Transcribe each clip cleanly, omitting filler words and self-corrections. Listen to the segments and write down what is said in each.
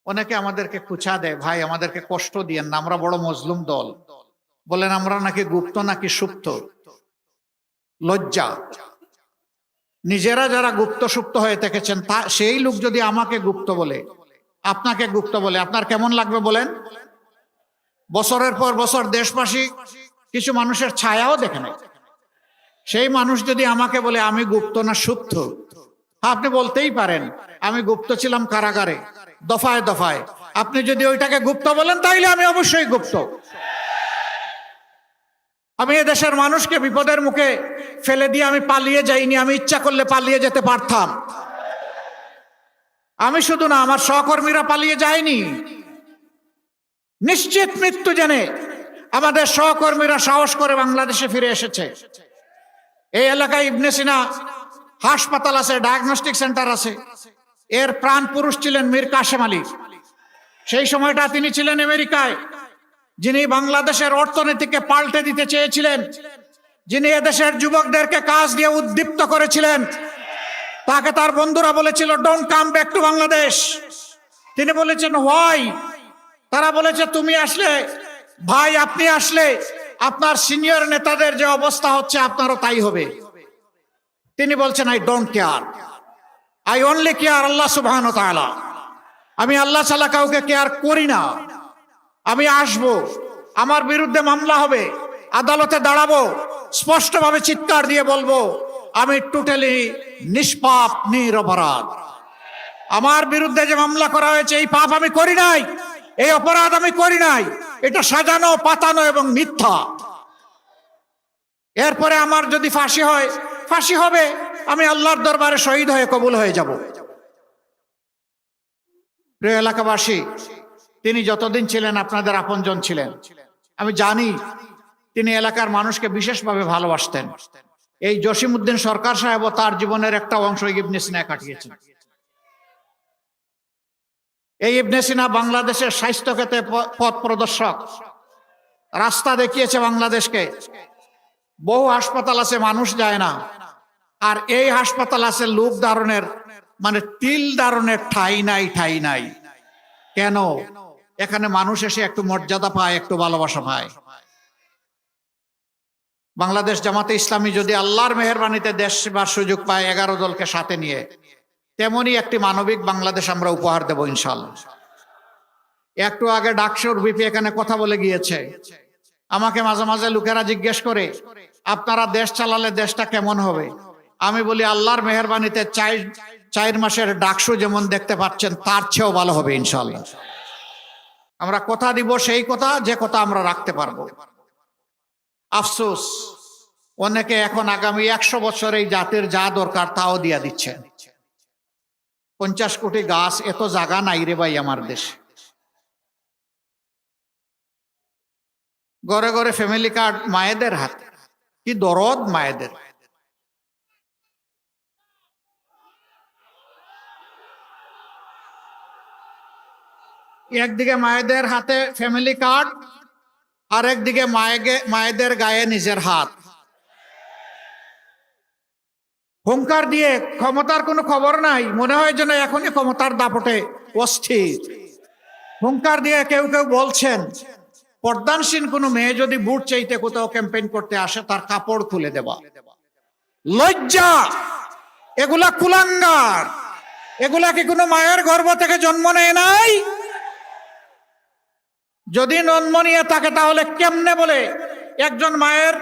অনেকে আমাদেরকে কুচা দেয়, ভাই আমাদেরকে কষ্ট দিয়েন না, আমরা বড় মজলুম দল। বলেন আমরা নাকি গুপ্ত নাকি সুপ্ত। লজ্জা। নিজেরা যারা গুপ্ত সুপ্ত হয়ে থেকেছেন সেই লোক যদি আমাকে গুপ্ত বলে, আপনাকে গুপ্ত বলে, আপনার কেমন লাগবে বলেন? বছরের পর বছর দেশবাসী কিছু মানুষের ছায়াও দেখে নাই। সেই মানুষ যদি আমাকে বলে আমি গুপ্ত না সুপ্ত, আপনি বলতেই পারেন আমি গুপ্ত ছিলাম কারাগারে দফায় দফায়। আপনি যদি ওইটাকে গুপ্ত বলেন তাইলে আমি অবশ্যই গুপ্ত। আমি এদেশের মানুষকে বিপদের মুখে ফেলে দিয়ে আমি পালিয়ে যাইনি, আমি ইচ্ছা করলে পালিয়ে যেতে পারতাম। আমি শুধু না, আমার সহকর্মীরা পালিয়ে যায়নি। নিশ্চিত মৃত্যু জেনে আমাদের সহকর্মীরা সাহস করে বাংলাদেশে ফিরে এসেছে। এই এলাকায় ইবনে সিনা হাসপাতাল আছে, ডায়াগনস্টিক সেন্টার আছে। এর প্রাণ পুরুষ ছিলেন মীর কাসেম আলী। সেই সময়টা তিনি ছিলেন আমেরিকায়, যিনি বাংলাদেশের অর্থনীতিকে পাল্টে দিতে চেয়েছিলেন, যিনি এদেশের যুবকদেরকে কাজ দিয়ে উদ্দীপ্ত করেছিলেন। তাকে তার বন্ধুরা বলেছিল don't come back to Bangladesh. তিনি বলেছেন হোয়াই? তারা বলেছে তুমি আসলে, ভাই আপনি আসলে আপনার সিনিয়র নেতাদের যে অবস্থা হচ্ছে আপনারও তাই হবে। তিনি বলছেন I don't care, I only care আল্লাহ সুবহানাহু ওয়া তাআলা। আমি আল্লাহ ছাড়া কাউকে কেয়ার করি না। আমি আসব, আমার বিরুদ্ধে মামলা হবে, আদালতে দাঁড়াবো, স্পষ্টভাবে চিৎকার দিয়ে বলবো আমি টোটালি নিষ্পাপ নিরপরাধ। আমার বিরুদ্ধে যে মামলা করা হয়েছে এই পাপ আমি করি নাই, এই অপরাধ আমি করি নাই, এটা সাজানো পাতানো এবং মিথ্যা। এরপরে আমার যদি ফাঁসি হয় ফাঁসি হবে, আমি আল্লাহর দরবারে শহীদ হয়ে কবুল হয়ে যাব। প্রিয় এলাকাবাসী, তিনি যতদিন ছিলেন আপনাদের আপনজন ছিলেন। আমি জানি তিনি এলাকার মানুষকে বিশেষভাবে ভালোবাসতেন। এই জসিমউদ্দিন সরকার সাহেবও তার জীবনের একটা অংশ ইবনে সিনায় কাটিয়েছেন। এই ইবনে সিনা বাংলাদেশের স্বাস্থ্য খাতে পথ প্রদর্শক, রাস্তা দেখিয়েছে বাংলাদেশকে। বহু হাসপাতাল আছে মানুষ যায় না, আর এই হাসপাতাল আছে লোক ধারণের, মানে তিল ধারণের ঠাই নাই, ঠাই নাই। কেন? এখানে মানুষ এসে একটু মর্যাদা পায়, একটু ভালোবাসা পায়। বাংলাদেশ জামাতে ইসলামী যদি আল্লাহর মেহেরবানিতে দেশ সেবার সুযোগ পায় 11 দলকে সাথে নিয়ে, তেমনি একটি মানবিক বাংলাদেশ আমরা উপহার দেব ইনশাআল্লাহ। একটু আগে ডাকসুর বিপি এখানে কথা বলে গিয়েছে। আমাকে মাঝে মাঝে লোকেরা জিজ্ঞেস করে আপনারা দেশ চালালে দেশটা কেমন হবে? আমি বলি আল্লাহর মেহেরবানিতে 4 মাসের ডাকসু যেমন দেখতে পাচ্ছেন তার চেয়েও ভালো হবে ইনশাআল্লাহ। আমরা কথা দিব, সেই কথা যে কথা আমরা রাখতে পারবো। আফসোস, অনেকে এখন আগামী 100 বছর এই জাতির যা দরকার তাও দিয়া দিচ্ছেন। 50 কোটি গাছ, এত জায়গা নাই রে ভাই আমার দেশে। ঘরে ঘরে ফ্যামিলি কার্ড মায়েদের হাতে, কি দরদ মায়েদের। একদিকে মায়েদের হাতে ফ্যামিলি কার্ড, আর একদিকে মায়েদের গায়ে নিজের হাত। হুঙ্কার দিয়ে ক্ষমতার কোনো খবর নাই, মনে হয় যেন এখনই ক্ষমতার দাপটে অস্থির। হুঙ্কার দিয়ে কেউ কেউ বলছেন পর্দানসীন কোনো মেয়ে যদি বুট চাইতে কোথাও ক্যাম্পেইন করতে আসে তার কাপড় খুলে দেওয়া। লজ্জা! এগুলা কুলাঙ্গার। এগুলা কি কোনো মায়ের গর্ভ থেকে জন্ম নেয় নাই? যদি জন্ম নিয়ে থাকে তাহলে কেমনে বলে একজন মায়ের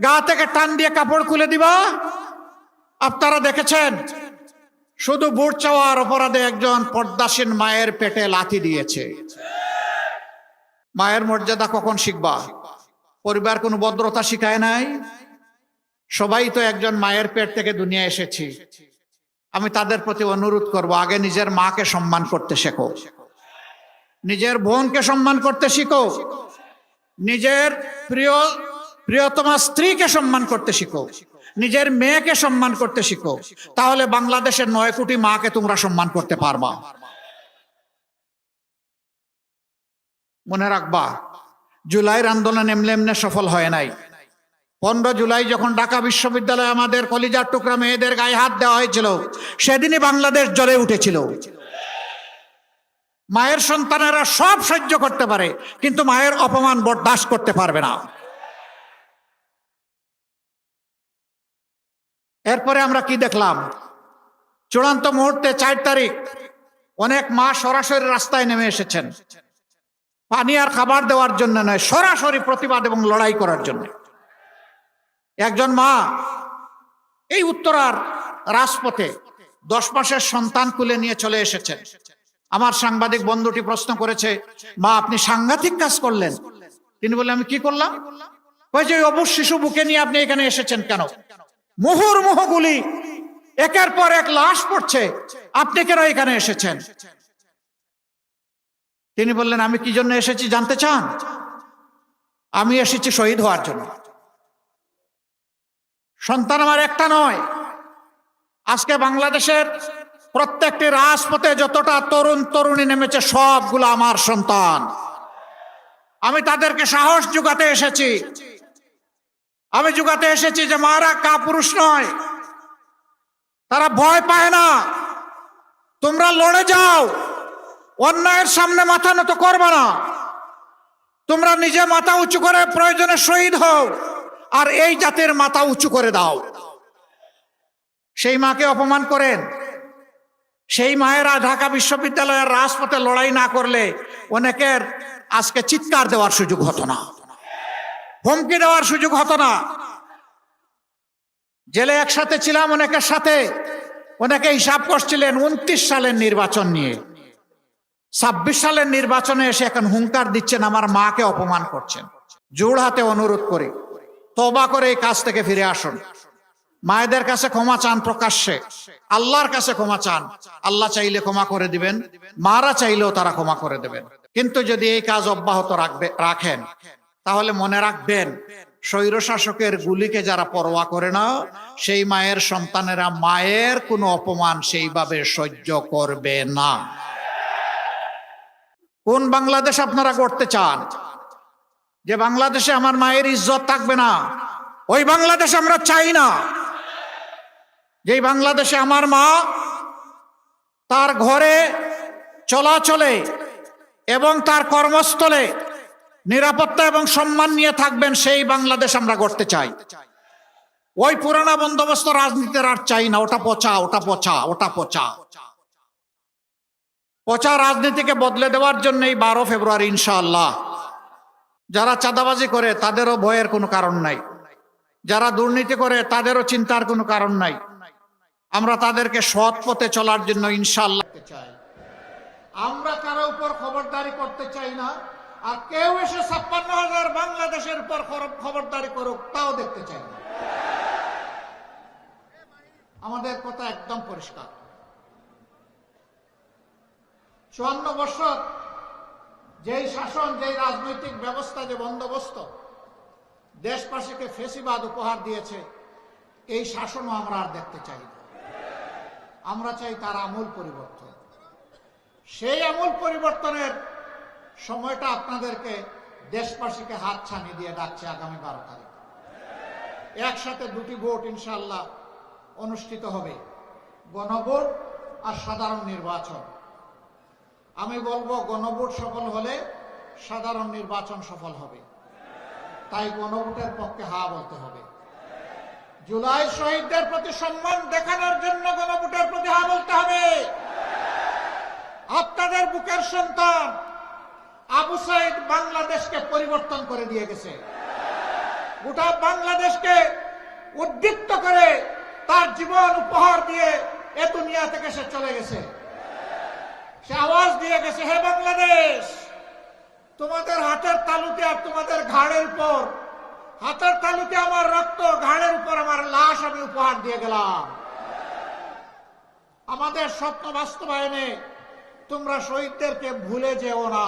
গা থেকে টান দিয়ে কাপড় খুলে দিবা? আপনারা দেখেছেন শুধু বুট চাওয়ার অপরাধে একজন পর্দাসীন মায়ের পেটে লাথি দিয়েছে। মায়ের মর্যাদা কখন শিখবা? পরিবার কোনো ভদ্রতা শিখায় নাই? সবাই তো একজন মায়ের পেট থেকে দুনিয়া এসেছি। আমি তাদের প্রতি অনুরোধ করব, আগে নিজের মাকে সম্মান করতে শেখো, নিজের বোনকে সম্মান করতে শিখো, নিজের প্রিয়তমা স্ত্রীকে সম্মান করতে শিখো, নিজের মেয়েকে সম্মান করতে শিখো। তাহলে বাংলাদেশের 9 কোটি মাকে তোমরা সম্মান করতে পারবা। মনে রাখবা, জুলাইয়ের আন্দোলন এমনি এমনি সফল হয় নাই। 15 জুলাই যখন ঢাকা বিশ্ববিদ্যালয়ে আমাদের কলিজার টুকরা মেয়েদের গায়ে হাত দেওয়া হয়েছিল, সেদিনই বাংলাদেশ জ্বলে উঠেছিল। মায়ের সন্তানেরা সব সহ্য করতে পারে, কিন্তু মায়ের অপমান বরদাস্ত করতে পারবে না। এরপরে আমরা কি দেখলাম? চূড়ান্ত মুহূর্তে 4 তারিখ অনেক মা সরাসরি রাস্তায় নেমে এসেছেন, পানি আর খাবার দেওয়ার জন্য নয়, সরাসরি প্রতিবাদ এবং লড়াই করার জন্য। একজন মা এই উত্তরার রাজপথে 10 মাসের সন্তান কুলে নিয়ে চলে এসেছেন। আমার সাংবাদিক বন্ধুটি প্রশ্ন করেছে, মা আপনি সাংঘাতিক কাজ করলেন। তিনি বললেন, আমি কি করলাম? ওই যে অবুঝ শিশু বুকে নিয়ে আপনি এখানে এসেছেন কেন? মুহুর্মুহু গুলি, একের পর এক লাশ পড়ছে, আপনি কেন এখানে এসেছেন? তিনি বললেন, আমি কি জন্য এসেছি জানতে চান? আমি এসেছি শহীদ হওয়ার জন্য। সন্তান আমার একটা নয়। আজকে বাংলাদেশের প্রত্যেকটি রাজপথে যতটা তরুণ তরুণী নেমেছে সবগুলো আমার সন্তান। আমি তাদেরকে সাহস জোগাতে এসেছি। আমি জোগাতে এসেছি যে মারা কাপুরুষ নয়, তারা ভয় পায় না। তোমরা লড়ে যাও, অন্যায়ের সামনে মাথা নত করবে না। তোমরা নিজে মাথা উঁচু করে প্রয়োজনে শহীদ হও, আর এই জাতির মাথা উঁচু করে দাও। সেই মাকে অপমান করেন। সেই মায়েরা ঢাকা বিশ্ববিদ্যালয়ের রাজপথে লড়াই না করলে অনেকের আজকে চিৎকার দেওয়ার সুযোগ হতো না, হুমকি দেওয়ার সুযোগ হতো না। জেলে একসাথে ছিলাম অনেকের সাথে, অনেকে হিসাব করছিলেন 29 সালের নির্বাচন নিয়ে। 26 সালের নির্বাচনে এসে এখন হুঙ্কার দিচ্ছেন, আমার মাকে অপমান করছেন। জোড় হাতে অনুরোধ করি, তওবা করে এই কাজ থেকে ফিরে আসুন। মায়েদের কাছে ক্ষমা চান প্রকাশ্যে, আল্লাহর কাছে ক্ষমা চান। আল্লাহ চাইলে ক্ষমা করে দিবেন, মারা চাইলেও তারা ক্ষমা করে দেবেন। কিন্তু যদি এই কাজ অব্যাহত রাখেন, তাহলে মনে রাখবেন, স্বৈরশাসকের গুলিকে যারা পরোয়া করে না, সেই মায়ের সন্তানেরা মায়ের কোনো অপমান সেইভাবে সহ্য করবে না। কোন বাংলাদেশ আপনারা গড়তে চান? যে বাংলাদেশে আমার মায়ের ইজ্জত থাকবে না, ওই বাংলাদেশ আমরা চাই না। যেই বাংলাদেশে আমার মা তার ঘরে চলাচলে এবং তার কর্মস্থলে নিরাপত্তা এবং সম্মান নিয়ে থাকবেন, সেই বাংলাদেশ আমরা গড়তে চাই। ওই পুরানা বন্দোবস্ত রাজনীতির আর চাই না। ওটা পচা, ওটা পচা, ওটা পচা। পচা রাজনীতিকে বদলে দেওয়ার জন্য এই 12 ফেব্রুয়ারি ইনশাআল্লাহ যারা চাঁদাবাজি করে তাদেরও ভয়ের কোনো কারণ নাই, যারা দুর্নীতি করে তাদেরও চিন্তার কোনো কারণ নাই। আমরা তাদেরকে সৎ পথে চলার জন্য ইনশাআল্লাহ চাই। আমরা কারো উপর খবরদারি করতে চাই না, আর কেউ এসে 56,000 বাংলাদেশের উপর খবরদারি করুক তাও দেখতে চাই না। আমাদের কথা একদম পরিষ্কার। 54 বছর যেই শাসন, যেই রাজনৈতিক ব্যবস্থা, যে বন্দোবস্ত দেশবাসীকে ফেসিবাদ উপহার দিয়েছে, এই শাসনও আমরা আর দেখতে চাই না। আমরা চাই তার আমূল পরিবর্তন। সেই আমূল পরিবর্তনের সময়টা আপনাদেরকে দেশবাসীকে হাত ছানি দিয়ে ডাকছে আগামী 12 তারিখ। একসাথে 2টি ভোট ইনশাআল্লাহ অনুষ্ঠিত হবে, গণভোট আর সাধারণ নির্বাচন। আমি বলবো গণভোট সফল হলে সাধারণ নির্বাচন সফল হবে, তাই গণভোটের পক্ষে হা বলতে হবে। জুলাই শহীদদের প্রতি সম্মান দেখানোর জন্য গণভোটের প্রতি হা বলতে হবে। আপনাদের বুকের সন্তান আবু সাইদ বাংলাদেশকে পরিবর্তন করে দিয়ে গেছে, গোটা বাংলাদেশকে উদ্দীপ্ত করে তার জীবন উপহার দিয়ে এ দুনিয়া থেকে সে চলে গেছে। সে আওয়াজ দিয়ে গেছে, হে বাংলাদেশ, তোমাদের হাতের তালুতে আর তোমাদের ঘাড়ের উপর, হাতের তালুতে আমার রক্ত, ঘাড়ের উপর আমার লাশ আমি উপহার দিয়ে গেলাম। আমাদের স্বপ্ন বাস্তবায়নে তোমরা শহীদদেরকে ভুলে যেও না।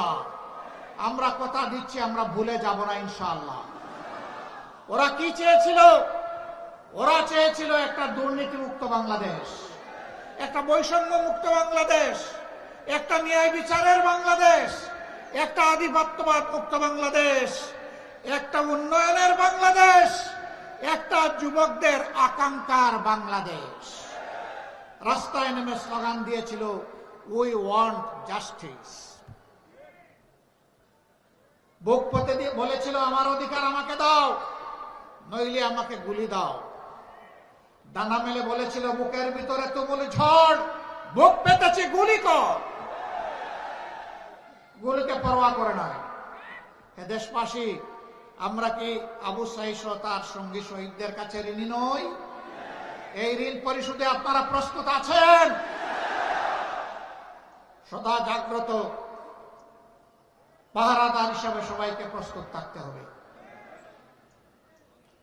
আমরা কথা দিচ্ছি, আমরা ভুলে যাব না ইনশাআল্লাহ। ওরা কি চেয়েছিল? ওরা চেয়েছিল একটা দুর্নীতি মুক্ত বাংলাদেশ, একটা বৈষম্য মুক্ত বাংলাদেশ, একটা ন্যায় বিচারের বাংলাদেশ, একটা আধিপত্যবাদ মুক্ত বাংলাদেশ, একটা উন্নয়নের বাংলাদেশ, একটা যুবকদের আকাঙ্ক্ষার বাংলাদেশ। রাস্তায় নেমে স্লোগান দিয়েছিল, উই ওয়ান্ট জাস্টিস। বুক পেতে দিয়ে বলেছিল আমার অধিকার আমাকে দাও, নইলে আমাকে গুলি দাও। ডানা মেলে বলেছিল বুকের ভিতরে তুমুল ঝড়, বুক পেতেছি গুলি কর। গুলিকে পরোয়া করে না। হে দেশবাসী, আমরা কি আবু সাইদ ও তার সঙ্গী শহীদদের কাছে ঋণী নই? এই ঋণ পরিশোধে আপনারা প্রস্তুত আছেন? সদা জাগ্রত পাহারাদার হিসাবে সবাইকে প্রস্তুত থাকতে হবে।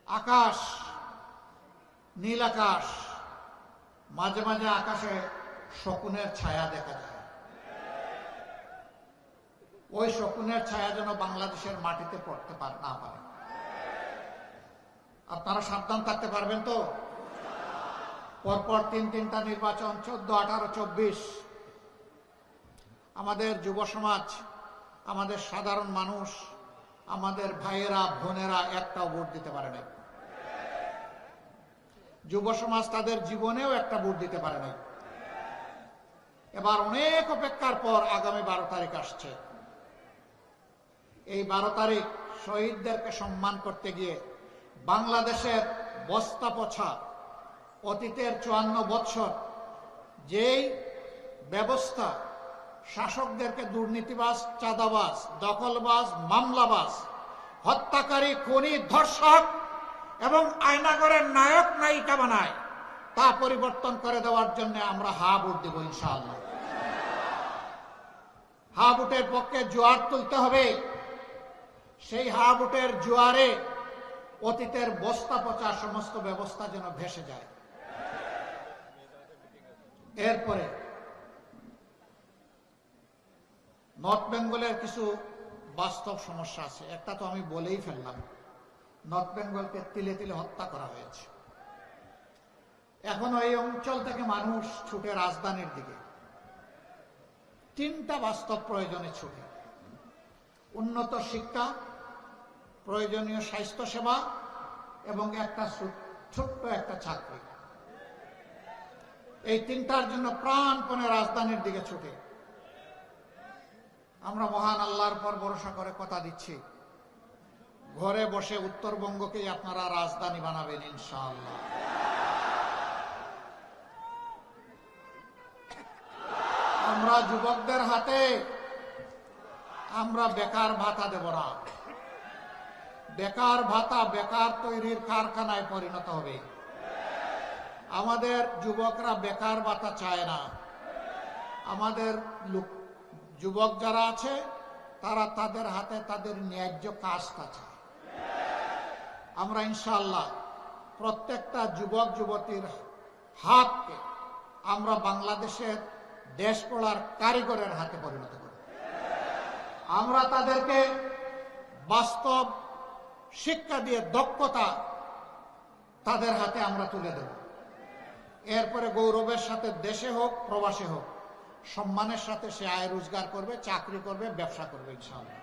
আকাশ, নীল আকাশ, মাঝে মাঝে আকাশে শকুনের ছায়া দেখা যায়। ওই শকুনের ছায়া যেন বাংলাদেশের মাটিতে পড়তে না পারে। আপনারা সাবধান থাকতে পারবেন তো? পরপর তিনটা নির্বাচন, 14, 18, 24। আমাদের যুব সমাজ, আমাদের সাধারণ মানুষ, আমাদের ভাইয়েরা বোনেরা একটাও ভোট দিতে পারে নাই। যুব সমাজ তাদের জীবনেও একটা ভোট দিতে পারে নাই। এবার অনেক অপেক্ষার পর আগামী 12 তারিখ আসছে। এই 12 তারিখ শহীদদেরকে সম্মান করতে গিয়ে বাংলাদেশের বস্তা পছা অতীতের 54 বৎসর যেই ব্যবস্থা শাসকদেরকে দুর্নীতিবাজ, চাঁদাবাজ, দখলবাজ, মামলাবাজ, হত্যাকারী, খুনি, ধর্ষক এবং আয়নাগরের নায়ক নায়িকা বানায়, তা পরিবর্তন করে দেওয়ার জন্য আমরা হা ভোট দেব ইনশাআল্লাহ। হা ভোটের পক্ষে জোয়ার তুলতে হবে। সেই হা ভোটের জোয়ারে অতীতের বস্তা পচা সমস্ত ব্যবস্থা যেন ভেসে যায়। এরপরে নর্থ বেঙ্গলের কিছু বাস্তব সমস্যা আছে। একটা তো আমি বলেই ফেললাম, নর্থ বেঙ্গলকে তিলে তিলে হত্যা করা হয়েছে। এখন এই অঞ্চল থেকে মানুষ ছুটে রাজধানীর দিকে। 3টা বাস্তব প্রয়োজনে ছুটে: উন্নত শিক্ষা, প্রয়োজনীয় স্বাস্থ্য সেবা এবং একটা ছোট্ট একটা চাকরি। এই 3টার জন্য প্রাণপণে রাজধানীর দিকে ছুটে। আমরা মহান আল্লাহর পর ভরসা করে কথা দিচ্ছি, ঘরে বসে উত্তরবঙ্গকেই আপনারা রাজধানী বানাবেন ইনশাআল্লাহ। আমরা যুবকদের হাতে আমরা বেকার ভাতা দেব না। বেকার ভাতা বেকার তৈরির কারখানায় পরিণত হবে। আমাদের যুবকরা বেকার ভাতা চায় না। আমাদের যুবক যারা আছে তারা তাদের হাতে তাদের ন্যায্য কাজটা চায়। আমরা ইনশাআল্লাহ প্রত্যেকটা যুবক যুবতীর হাতকে আমরা বাংলাদেশের দেশ গড়ার কারিগরের হাতে পরিণত করব। আমরা তাদেরকে বাস্তব শিক্ষা দিয়ে দক্ষতা তাদের হাতে আমরা তুলে দেব। এরপরে গৌরবের সাথে দেশে হোক প্রবাসে হোক সম্মানের সাথে সে আয় রোজগার করবে, চাকরি করবে, ব্যবসা করবে ইনশাআল্লাহ।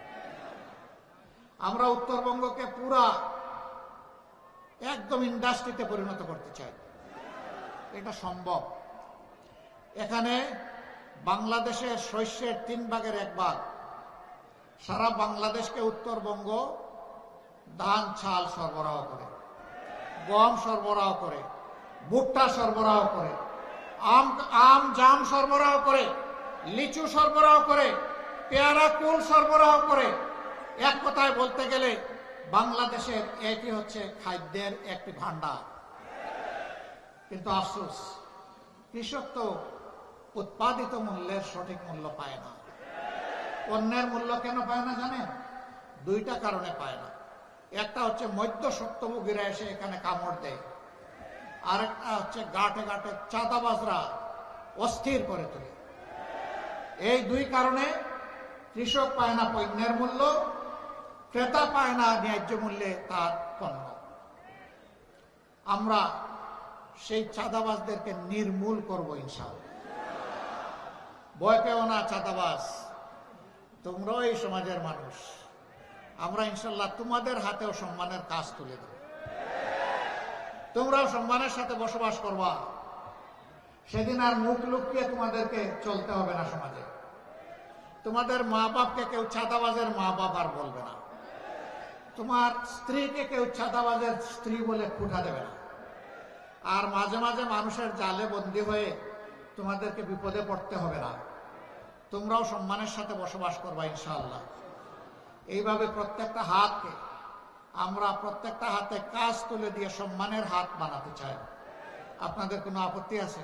আমরা উত্তরবঙ্গকে পুরা একদম ইন্ডাস্ট্রিতে পরিণত করতে চাই। এটা সম্ভব। এখানে বাংলাদেশের শস্যের 3 ভাগের 1 ভাগ সারা বাংলাদেশকে উত্তরবঙ্গ ধান চাল সরবরাহ করে, গম সরবরাহ করে, ভুট্টা সরবরাহ করে, আম জাম সরবরাহ করে, লিচু সরবরাহ করে, পেয়ারা কুল সরবরাহ করে। এক কথায় বলতে গেলে বাংলাদেশের এটি হচ্ছে খাদ্যের একটি ভান্ডার। কিন্তু আফসোস, কৃষক তো উৎপাদিত মূল্যের সঠিক মূল্য পায় না। পণ্যের মূল্য কেন পায় না জানেন? 2টা কারণে পায় না। একটা হচ্ছে মধ্যস্বত্বভোগীরা এসে এখানে কামড় দেয়, আরেকটা হচ্ছে ঘাটে ঘাটে চাঁদাবাজরা অস্থির করে তোলে। এই 2 কারণে কৃষক পায় না পণ্যের মূল্য, ক্রেতা পায় না ন্যায্য মূল্যে তার পণ্য। আমরা সেই চাঁদাবাজদেরকে নির্মূল করব ইনশাআল্লাহ। ভয় পেও না চাঁদাবাজ, তোমরাও এই সমাজের মানুষ। আমরা ইনশাআল্লাহ তোমাদের হাতেও সম্মানের কাজ তুলে দেব। তোমরাও সম্মানের সাথে বসবাস করবা। সেদিন আর মুখ লুকিয়ে তোমাদেরকে চলতে হবে না সমাজে। তোমাদের মা বাপকে কেউ চাঁদাবাজের মা বাপ আর বলবে না। তোমার স্ত্রীকে কেউ চাঁদাবাজের স্ত্রী বলে খুঁটা দেবে না। আর মাঝে মাঝে মানুষের জালে বন্দী হয়ে তোমাদেরকে বিপদে পড়তে হবে না। তোমরাও সম্মানের সাথে বসবাস করবা ইনশাআল্লাহ। এইভাবে প্রত্যেকটা হাতকে আমরা প্রত্যেকটা হাতে কাজ তুলে দিয়ে সম্মানের হাত বানাতে চাই। আপনাদের কোনো আপত্তি আছে?